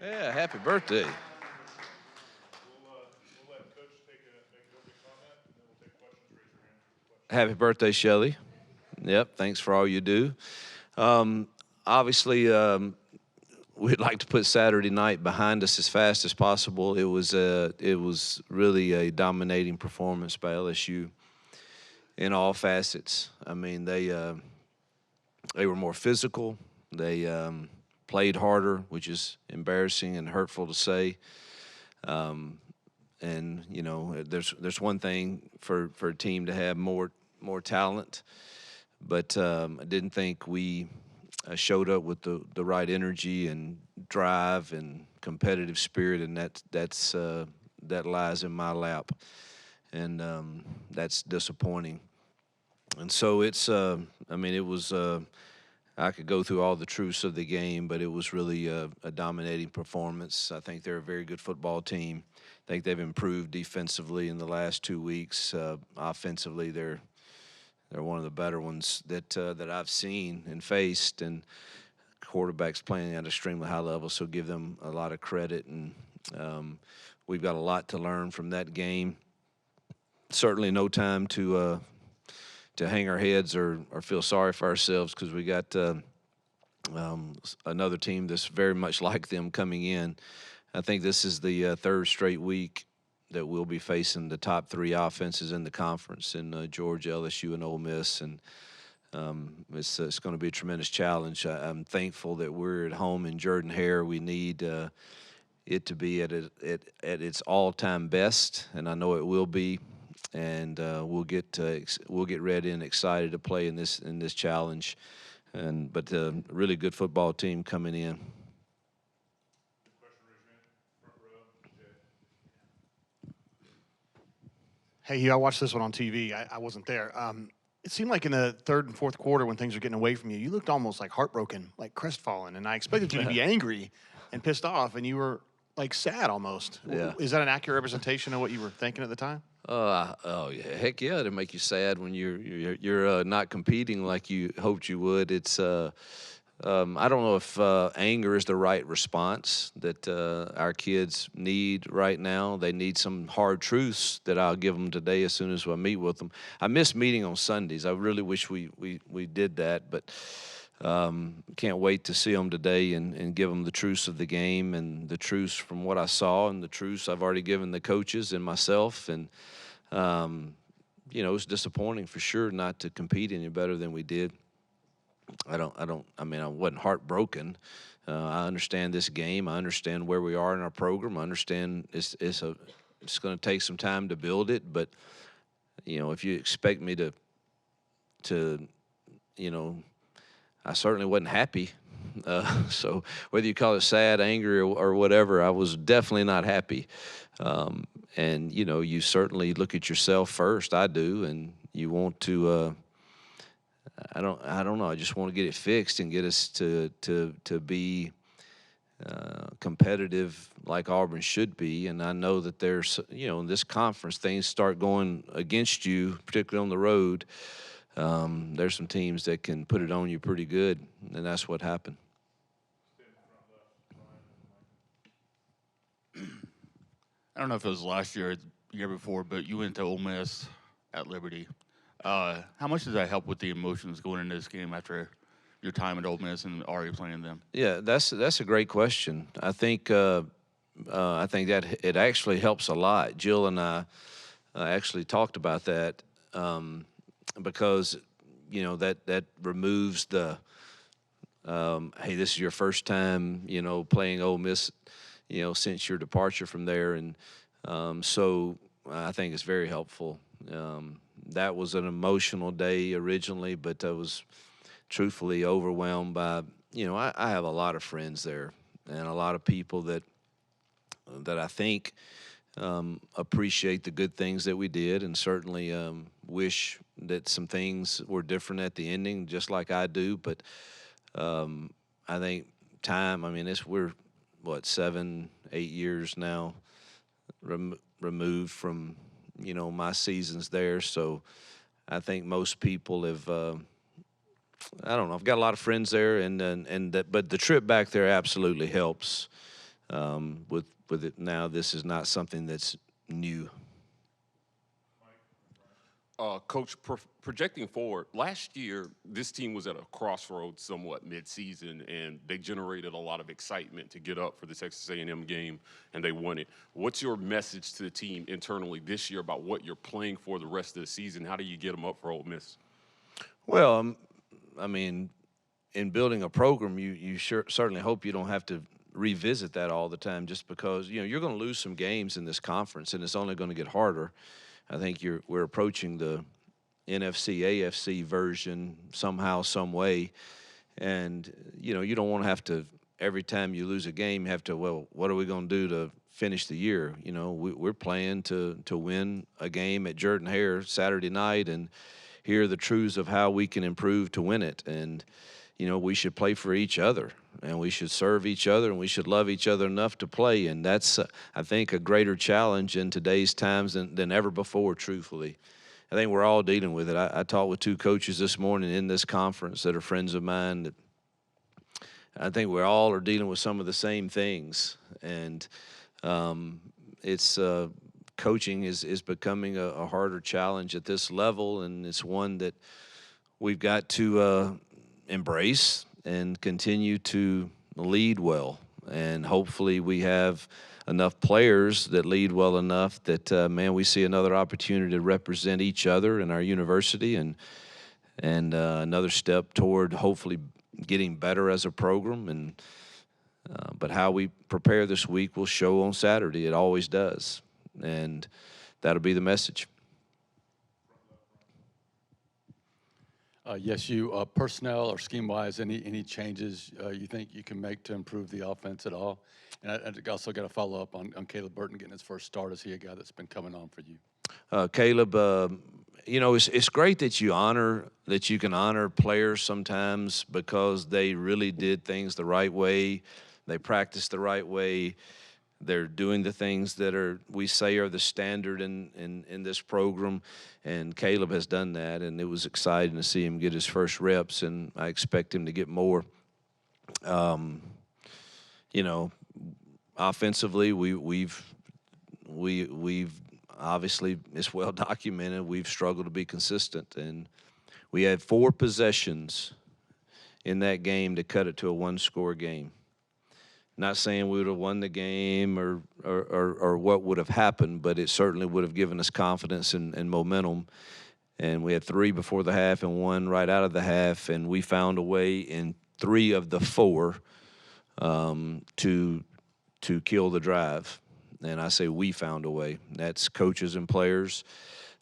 Yeah, happy birthday. We'll let Coach make an opening comment, and then we'll take questions. Raise your hand for questions. Happy birthday, Shelly. Yep, thanks for all you do. Obviously, we'd like to put Saturday night behind us as fast as possible. It was really a dominating performance by LSU in all facets. I mean, they were more physical. They played harder, which is embarrassing and hurtful to say. And there's one thing for a team to have more talent, but I didn't think we showed up with the right energy and drive and competitive spirit, and that lies in my lap, and that's disappointing. And so I mean, it was. I could go through all the truths of the game, but it was really a dominating performance. I think they're a very good football team. I think they've improved defensively in the last 2 weeks. Offensively, they're one of the better ones that I've seen and faced, and quarterbacks playing at an extremely high level. So give them a lot of credit, and we've got a lot to learn from that game. Certainly, no time to hang our heads or feel sorry for ourselves because we got another team that's very much like them coming in. I think this is the third straight week that we'll be facing the top three offenses in the conference in Georgia, LSU, and Ole Miss, and it's going to be a tremendous challenge. I'm thankful that we're at home in Jordan Hare. We need it to be at its all-time best, and I know it will be. And we'll get ready and excited to play in this challenge, but really good football team coming in. Good question. Raise your hand. Front row. Hey, Hugh, I watched this one on TV. I wasn't there. It seemed like in the third and fourth quarter when things were getting away from you, you looked almost like heartbroken, like crestfallen. And I expected you to be angry and pissed off, and you were like sad almost. Yeah. Is that an accurate representation of what you were thinking at the time? Oh yeah, heck yeah! It'll make you sad when you're not competing like you hoped you would. It's I don't know if anger is the right response that our kids need right now. They need some hard truths that I'll give them today as soon as I meet with them. I miss meeting on Sundays. I really wish we did that, but can't wait to see them today and give them the truths of the game and the truths from what I saw and the truths I've already given the coaches and myself. And it's disappointing for sure not to compete any better than we did. I mean, I wasn't heartbroken. I understand this game. I understand where we are in our program. I understand it's going to take some time to build it. But, if you expect me to, I certainly wasn't happy. So whether you call it sad, angry, or whatever, I was definitely not happy. And you certainly look at yourself first. I do, and you want to. I don't know. I just want to get it fixed and get us to be competitive like Auburn should be. And I know that there's in this conference things start going against you, particularly on the road. There's some teams that can put it on you pretty good, and that's what happened. I don't know if it was last year or the year before, but you went to Ole Miss at Liberty. How much does that help with the emotions going into this game after your time at Ole Miss and already playing them? Yeah, that's a great question. I think that it actually helps a lot. Jill and I actually talked about that because that removes the hey, this is your first time playing Ole Miss since your departure from there, and so I think it's very helpful. That was an emotional day originally, but I was truthfully overwhelmed by I have a lot of friends there and a lot of people that I think appreciate the good things that we did, and certainly wish that some things were different at the ending, just like I do. But I think time. I mean, we're what 7, 8 years now removed from my seasons there, so I think most people have. I don't know. I've got a lot of friends there, but the trip back there absolutely helps. With it now, this is not something that's new. Coach, projecting forward, last year this team was at a crossroads somewhat mid-season, and they generated a lot of excitement to get up for the Texas A&M game, and they won it. What's your message to the team internally this year about what you're playing for the rest of the season? How do you get them up for Ole Miss? Well, I mean, in building a program, you certainly hope you don't have to revisit that all the time, just because you're going to lose some games in this conference, and it's only going to get harder. I think we're approaching the NFC AFC version somehow, some way, and you don't want to have to every time you lose a game have to, well, what are we going to do to finish the year? We're playing to win a game at Jordan Hare Saturday night and hear the truths of how we can improve to win it. And we should play for each other, and we should serve each other, and we should love each other enough to play. And that's, I think, a greater challenge in today's times than ever before, truthfully. I think we're all dealing with it. I talked with two coaches this morning in this conference that are friends of mine that I think we all are dealing with some of the same things. And it's coaching is becoming a harder challenge at this level, and it's one that we've got to embrace and continue to lead well. And hopefully we have enough players that lead well enough that, we see another opportunity to represent each other in our university and another step toward hopefully getting better as a program. And but how we prepare this week will show on Saturday. It always does. And that'll be the message. Yes, you personnel or scheme-wise, any changes you think you can make to improve the offense at all? And I also got to follow up on Caleb Burton getting his first start. Is he a guy that's been coming on for you? Caleb, it's great that you can honor players sometimes because they really did things the right way, they practiced the right way. They're doing the things that we say are the standard in this program, and Caleb has done that, and it was exciting to see him get his first reps, and I expect him to get more. Offensively, we've obviously, it's well documented, we've struggled to be consistent, and we had 4 possessions in that game to cut it to a one-score game. Not saying we would have won the game or what would have happened, but it certainly would have given us confidence and momentum. And we had 3 before the half and 1 right out of the half, and we found a way in 3 of the 4 to kill the drive. And I say we found a way. That's coaches and players.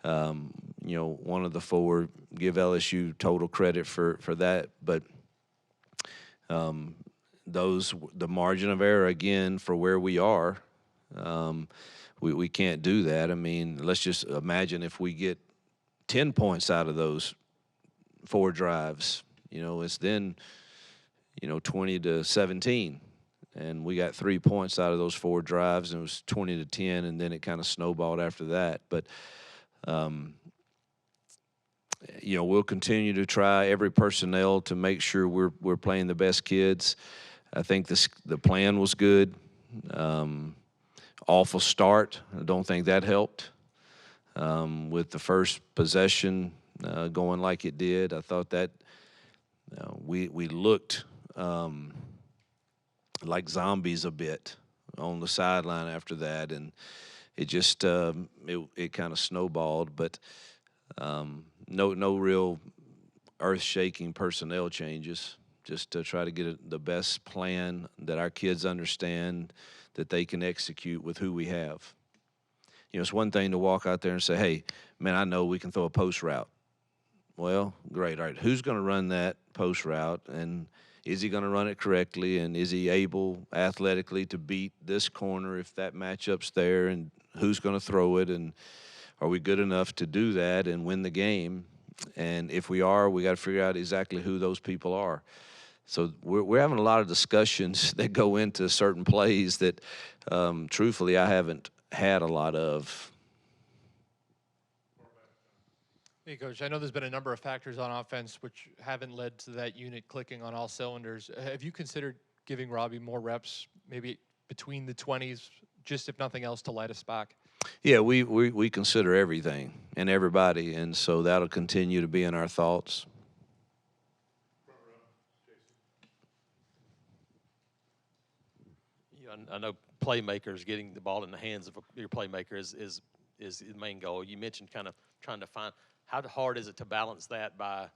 One of the 4, give LSU total credit for that, but the margin of error, again, for where we are, we can't do that. I mean, let's just imagine if we get 10 points out of those 4 drives, it's then, 20-17. And we got 3 points out of those 4 drives, and it was 20-10, and then it kind of snowballed after that. But, we'll continue to try every personnel to make sure we're playing the best kids. I think the plan was good. Awful start. I don't think that helped. With the first possession going like it did, I thought that we looked like zombies a bit on the sideline after that, and it just it kind of snowballed. But no real earth-shaking personnel changes. Just to try to get the best plan that our kids understand that they can execute with who we have. It's one thing to walk out there and say, hey, man, I know we can throw a post route. Well, great. All right, who's going to run that post route, and is he going to run it correctly, and is he able athletically to beat this corner if that matchup's there, and who's going to throw it, and are we good enough to do that and win the game? And if we are, we got to figure out exactly who those people are. So we're having a lot of discussions that go into certain plays that, truthfully, I haven't had a lot of. Hey, Coach, I know there's been a number of factors on offense which haven't led to that unit clicking on all cylinders. Have you considered giving Robbie more reps, maybe between the 20s, just if nothing else, to light us back? Yeah, we consider everything and everybody, and so that'll continue to be in our thoughts. I know playmakers, getting the ball in the hands of your playmaker is the main goal. You mentioned kind of trying to find how hard is it to balance that by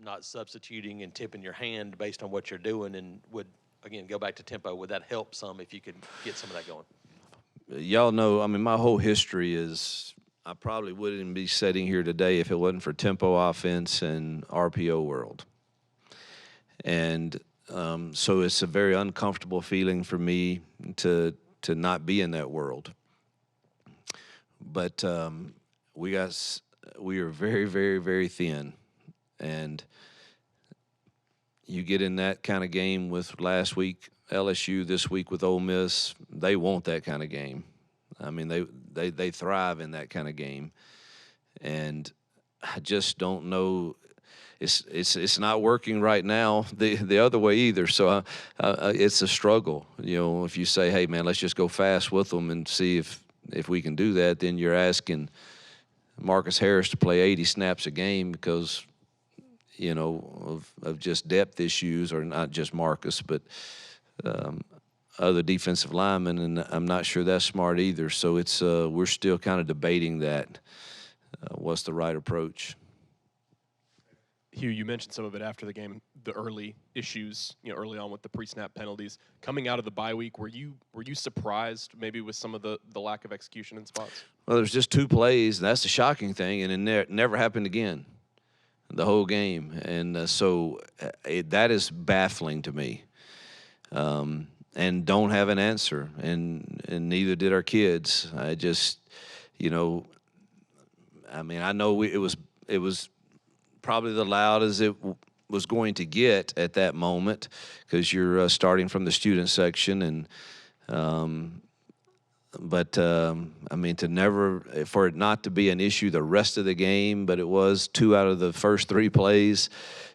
not substituting and tipping your hand based on what you're doing, and would, again, go back to tempo, would that help some if you could get some of that going? Y'all know, I mean, my whole history is I probably wouldn't be sitting here today if it wasn't for tempo offense and RPO world. And so it's a very uncomfortable feeling for me to not be in that world. But we are very, very, very thin, and you get in that kind of game with last week LSU, this week with Ole Miss. They want that kind of game. I mean, they thrive in that kind of game, and I just don't know. It's not working right now the other way either. So it's a struggle. You know, if you say, hey man, let's just go fast with them and see if we can do that, then you're asking Marcus Harris to play 80 snaps a game because, you know, of just depth issues, or not just Marcus, but other defensive linemen, and I'm not sure that's smart either. So it's we're still kind of debating that. What's the right approach? Hugh, you mentioned some of it after the game, the early issues, early on with the pre-snap penalties. Coming out of the bye week, were you surprised maybe with some of the lack of execution in spots? Well, there's just 2 plays, and that's the shocking thing, and it never happened again the whole game. And so that is baffling to me, and don't have an answer, and neither did our kids. I just, I mean, I know it was probably the loudest it was going to get at that moment, because you're starting from the student section, and but I mean, for it not to be an issue the rest of the game, but it was 2 out of the first 3 plays,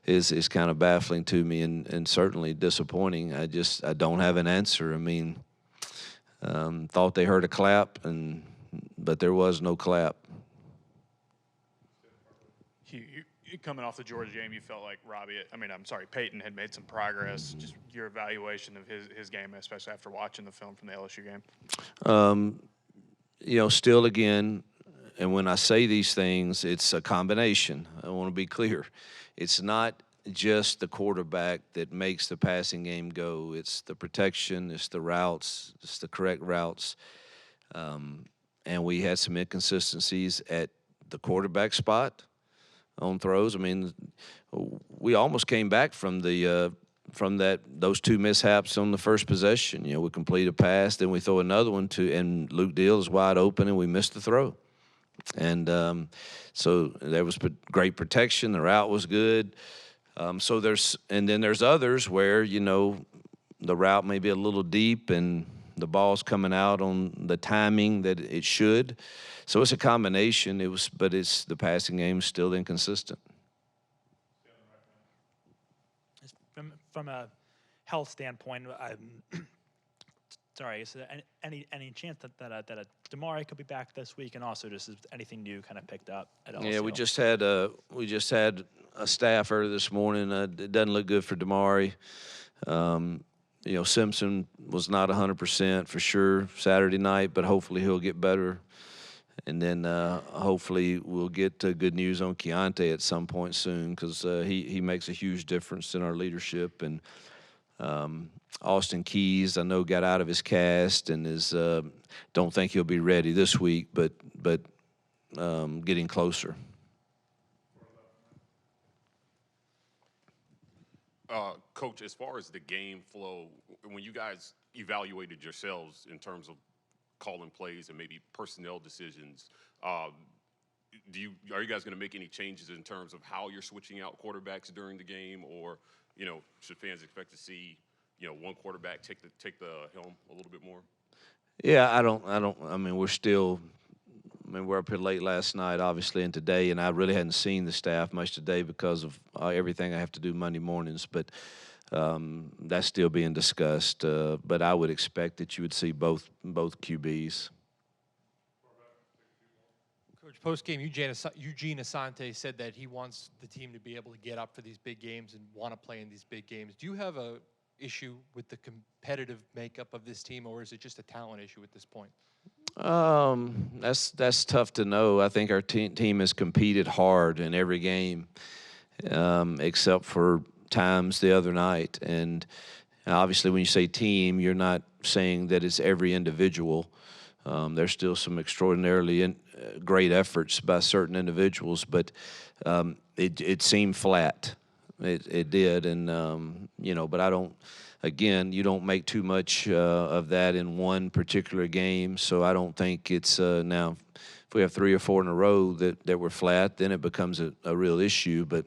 is kind of baffling to me, and certainly disappointing. I don't have an answer. I mean, thought they heard a clap, but there was no clap. Coming off the Georgia game, you felt like Peyton had made some progress. Just your evaluation of his game, especially after watching the film from the LSU game. Still again, and when I say these things, it's a combination. I want to be clear. It's not just the quarterback that makes the passing game go. It's the protection, it's the routes, it's the correct routes. And we had some inconsistencies at the quarterback spot on throws. I mean, we almost came back from those 2 mishaps on the first possession. We complete a pass, then we throw another one and Luke Deal is wide open, and we missed the throw. And so there was great protection. The route was good. So there's others where the route may be a little deep and the ball's coming out on the timing that it should. So it's a combination. But the passing game is still inconsistent. From a health standpoint, sorry, is there any chance that Damari could be back this week, and also just is anything new kind of picked up at LSU? Yeah, we just had a staff earlier this morning. It doesn't look good for Damari. Simpson was not 100% for sure Saturday night, but hopefully he'll get better. And then hopefully we'll get good news on Keontae at some point soon, because he makes a huge difference in our leadership. And Austin Keys, I know, got out of his cast and don't think he'll be ready this week, but getting closer. Coach, as far as the game flow, when you guys evaluated yourselves in terms of calling plays and maybe personnel decisions, are you guys going to make any changes in terms of how you're switching out quarterbacks during the game, or should fans expect to see one quarterback take the helm a little bit more? Yeah, I don't. I mean, we're up here late last night, obviously, and today, and I really hadn't seen the staff much today because of everything I have to do Monday mornings. But That's still being discussed, but I would expect that you would see both QBs. Coach, post-game, Eugene Asante said that he wants the team to be able to get up for these big games and want to play in these big games. Do you have a issue with the competitive makeup of this team, or is it just a talent issue at this point? That's tough to know. I think our team has competed hard in every game, except for times the other night. And obviously, when you say team, you're not saying that it's every individual. There's still some extraordinarily great efforts by certain individuals, but it seemed flat. It did, and but I don't. Again, you don't make too much of that in one particular game, so I don't think it's now. If we have 3 or 4 in a row that were flat, then it becomes a real issue. But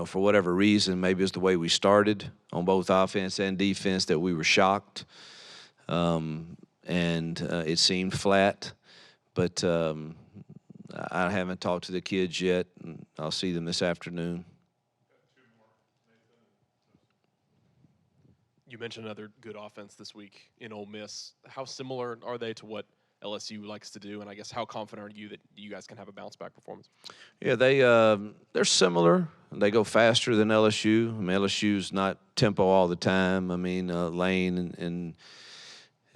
for whatever reason, maybe it's the way we started on both offense and defense that we were shocked, and it seemed flat. But I haven't talked to the kids yet. And I'll see them this afternoon. You mentioned another good offense this week in Ole Miss. How similar are they to what LSU likes to do? And I guess how confident are you that you guys can have a bounce-back performance? Yeah, they're similar. They go faster than LSU. I mean, LSU's not tempo all the time. I mean, Lane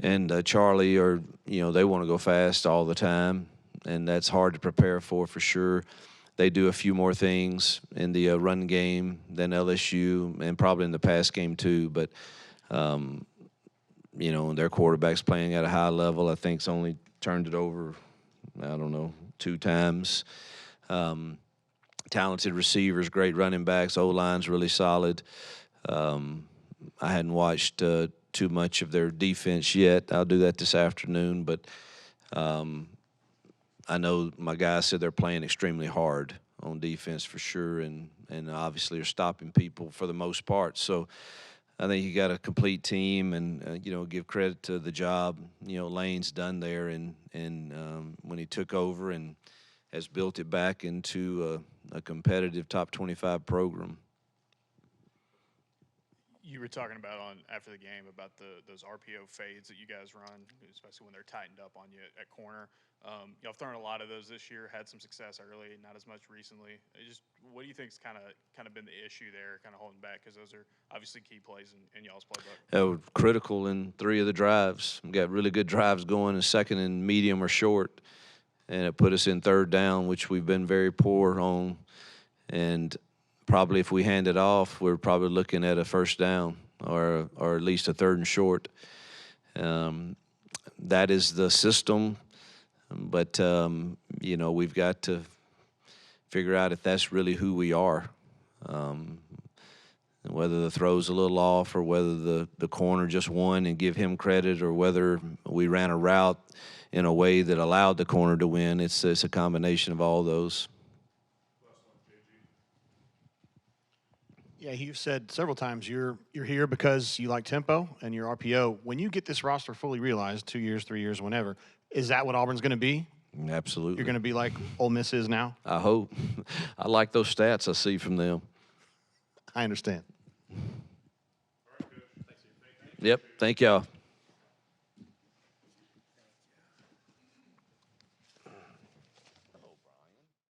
and Charlie are, they want to go fast all the time, and that's hard to prepare for sure. They do a few more things in the run game than LSU, and probably in the pass game too. But their quarterback's playing at a high level. I think's only turned it over, 2 times. Talented receivers, great running backs. O-line's really solid. I hadn't watched too much of their defense yet. I'll do that this afternoon. But I know my guys said they're playing extremely hard on defense for sure, and obviously are stopping people for the most part. So I think you got a complete team, and give credit to the job Lane's done there, and when he took over and has built it back into a competitive top 25 program. You were talking about after the game about those RPO fades that you guys run, especially when they're tightened up on you at corner. Y'all have thrown a lot of those this year, had some success early, not as much recently. What do you think's kind of been the issue there, kind of holding back? Because those are obviously key plays in y'all's playbook. They were critical in 3 of the drives. We got really good drives going in second and medium or short, and it put us in third down, which we've been very poor on. And probably if we hand it off, we're probably looking at a first down or at least a 3rd and short. That is the system, but we've got to figure out if that's really who we are. Whether the throw's a little off, or whether the corner just won and give him credit, or whether we ran a route in a way that allowed the corner to win. It's a combination of all those. Yeah, you've said several times you're here because you like tempo and your RPO. When you get this roster fully realized, 2 years, 3 years, whenever, is that what Auburn's going to be? Absolutely. You're going to be like Ole Miss is now? I hope. I like those stats I see from them. I understand. Yep. Thank y'all.